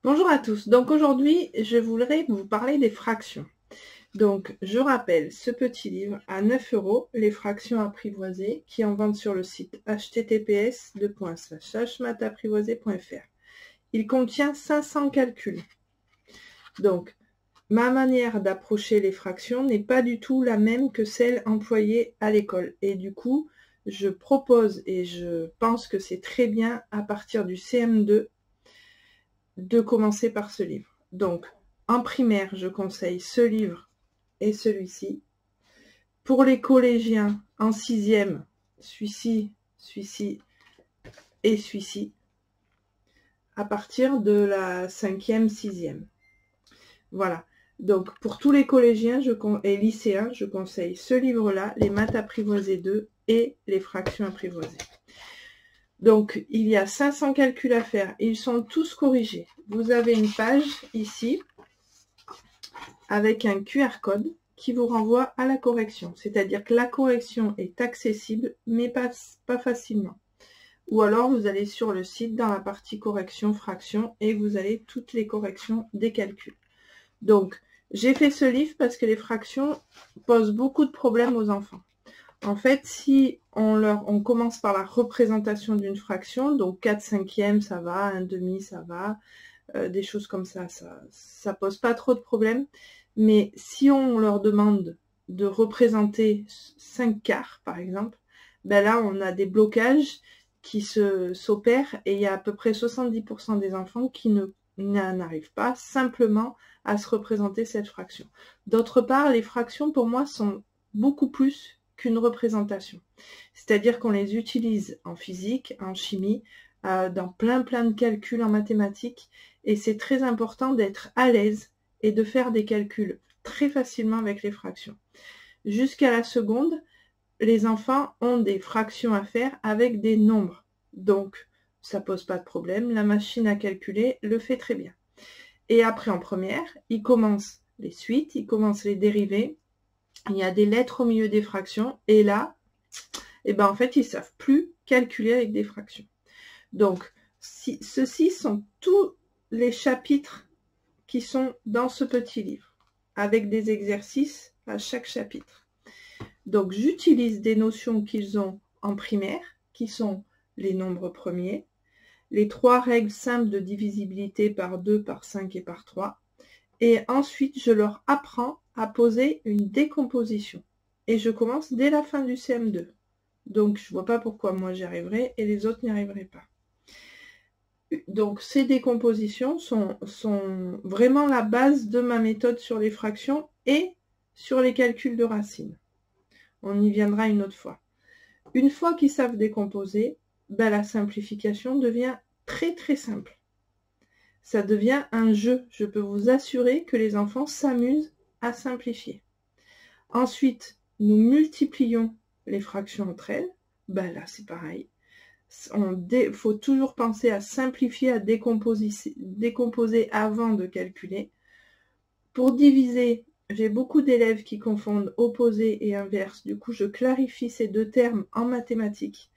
Bonjour à tous. Donc aujourd'hui, je voudrais vous parler des fractions. Donc je rappelle ce petit livre à 9 €, les fractions apprivoisées, qui est en vente sur le site https://mathapprivoisé.fr. Il contient 500 calculs. Donc ma manière d'approcher les fractions n'est pas du tout la même que celle employée à l'école. Et du coup, je propose et je pense que c'est très bien à partir du CM2 de commencer par ce livre. Donc, en primaire, je conseille ce livre et celui-ci. Pour les collégiens, en 6e, celui-ci, celui-ci et celui-ci. À partir de la 5e, 6e. Voilà. Donc, pour tous les collégiens et lycéens, je conseille ce livre-là, les maths apprivoisées 2 et les fractions apprivoisées. Donc, il y a 500 calculs à faire. Ils sont tous corrigés. Vous avez une page ici avec un QR code qui vous renvoie à la correction. C'est-à-dire que la correction est accessible, mais pas facilement. Ou alors, vous allez sur le site dans la partie correction, fraction, et vous avez toutes les corrections des calculs. Donc, j'ai fait ce livre parce que les fractions posent beaucoup de problèmes aux enfants. En fait, si on commence par la représentation d'une fraction, donc 4/5, ça va, 1/2, ça va, des choses comme ça pose pas trop de problèmes. Mais si on leur demande de représenter 5/4, par exemple, ben là, on a des blocages qui s'opèrent et il y a à peu près 70% des enfants qui n'arrivent pas simplement à se représenter cette fraction. D'autre part, les fractions, pour moi, sont beaucoup plus qu'une représentation. C'est-à-dire qu'on les utilise en physique, en chimie, dans plein de calculs en mathématiques, et c'est très important d'être à l'aise et de faire des calculs très facilement avec les fractions. Jusqu'à la seconde, les enfants ont des fractions à faire avec des nombres. Donc, ça pose pas de problème. La machine à calculer le fait très bien. Et après, en première, ils commencent les suites, ils commencent les dérivés. Il y a des lettres au milieu des fractions. Et là, ben, en fait, ils ne savent plus calculer avec des fractions. Donc, ceux-ci sont tous les chapitres qui sont dans ce petit livre, avec des exercices à chaque chapitre. Donc, j'utilise des notions qu'ils ont en primaire, qui sont les nombres premiers, les 3 règles simples de divisibilité par 2, par 5 et par 3. Et ensuite, je leur apprends à poser une décomposition. Et je commence dès la fin du CM2. Donc, je ne vois pas pourquoi moi j'y arriverai et les autres n'y arriveraient pas. Donc, ces décompositions sont vraiment la base de ma méthode sur les fractions et sur les calculs de racines. On y viendra une autre fois. Une fois qu'ils savent décomposer, ben, la simplification devient très très simple. Ça devient un jeu. Je peux vous assurer que les enfants s'amusent à simplifier. Ensuite, nous multiplions les fractions entre elles. Ben là, c'est pareil. Il faut toujours penser à simplifier, à décomposer avant de calculer. Pour diviser, j'ai beaucoup d'élèves qui confondent opposé et inverse. Du coup, je clarifie ces deux termes en mathématiques.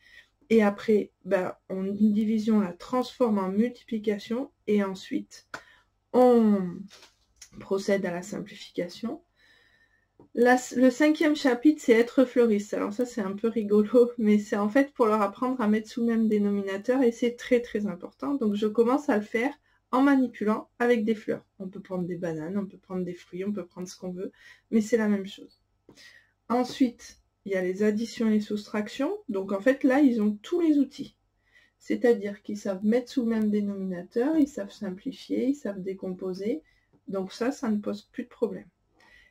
Et après, ben, une division la transforme en multiplication. Et ensuite, on procède à la simplification. Le 5e chapitre, c'est être fleuriste. Alors ça, c'est un peu rigolo, mais c'est en fait pour leur apprendre à mettre sous le même dénominateur, et c'est très très important. Donc je commence à le faire en manipulant avec des fleurs. On peut prendre des bananes, on peut prendre des fruits, on peut prendre ce qu'on veut, mais c'est la même chose. Ensuite, il y a les additions et les soustractions. Donc en fait, là, ils ont tous les outils. C'est-à-dire qu'ils savent mettre sous le même dénominateur, ils savent simplifier, ils savent décomposer. Donc ça ne pose plus de problème.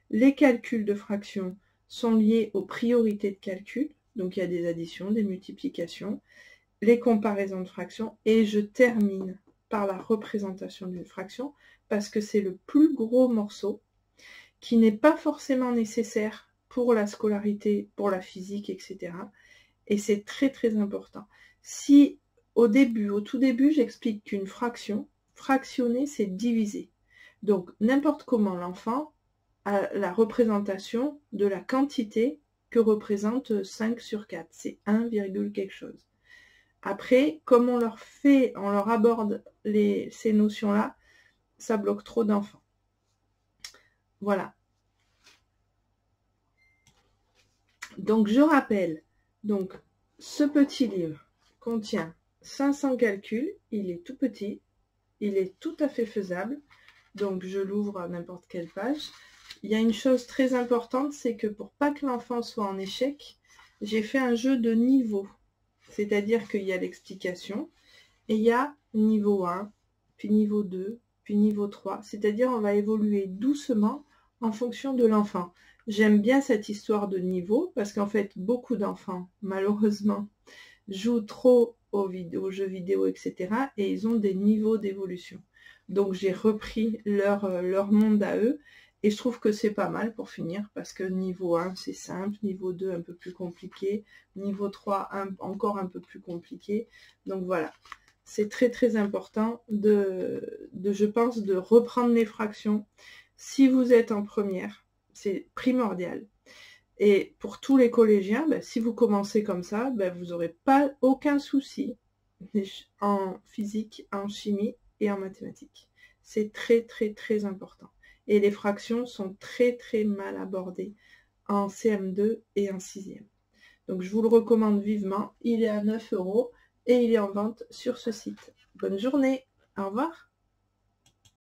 Les calculs de fractions sont liés aux priorités de calcul. Donc il y a des additions, des multiplications, les comparaisons de fractions. Et je termine par la représentation d'une fraction parce que c'est le plus gros morceau qui n'est pas forcément nécessaire pour la scolarité, pour la physique, etc. Et c'est très très important. Si au tout début, j'explique qu'une fraction, fractionner, c'est diviser. Donc n'importe comment l'enfant à la représentation de la quantité que représente 5 sur 4. C'est 1, quelque chose. Après, comme on leur aborde ces notions-là, ça bloque trop d'enfants. Voilà. Donc je rappelle, donc ce petit livre contient 500 calculs, il est tout petit, il est tout à fait faisable, donc je l'ouvre à n'importe quelle page. Il y a une chose très importante, c'est que pour pas que l'enfant soit en échec, j'ai fait un jeu de niveau, c'est-à-dire qu'il y a l'explication, et il y a niveau 1, puis niveau 2, puis niveau 3, c'est-à-dire on va évoluer doucement en fonction de l'enfant. J'aime bien cette histoire de niveau, parce qu'en fait, beaucoup d'enfants, malheureusement, jouent trop aux jeux vidéo, etc. Et ils ont des niveaux d'évolution. Donc j'ai repris leur monde à eux, et je trouve que c'est pas mal pour finir, parce que niveau 1, c'est simple, niveau 2, un peu plus compliqué, niveau 3, encore un peu plus compliqué. Donc voilà. C'est très très important je pense, de reprendre les fractions. Si vous êtes en première, c'est primordial. Et pour tous les collégiens, si vous commencez comme ça, vous n'aurez pas aucun souci en physique, en chimie et en mathématiques. C'est très très très important. Et les fractions sont très très mal abordées en CM2 et en 6e. Donc je vous le recommande vivement. Il est à 9 € et il est en vente sur ce site. Bonne journée, au revoir.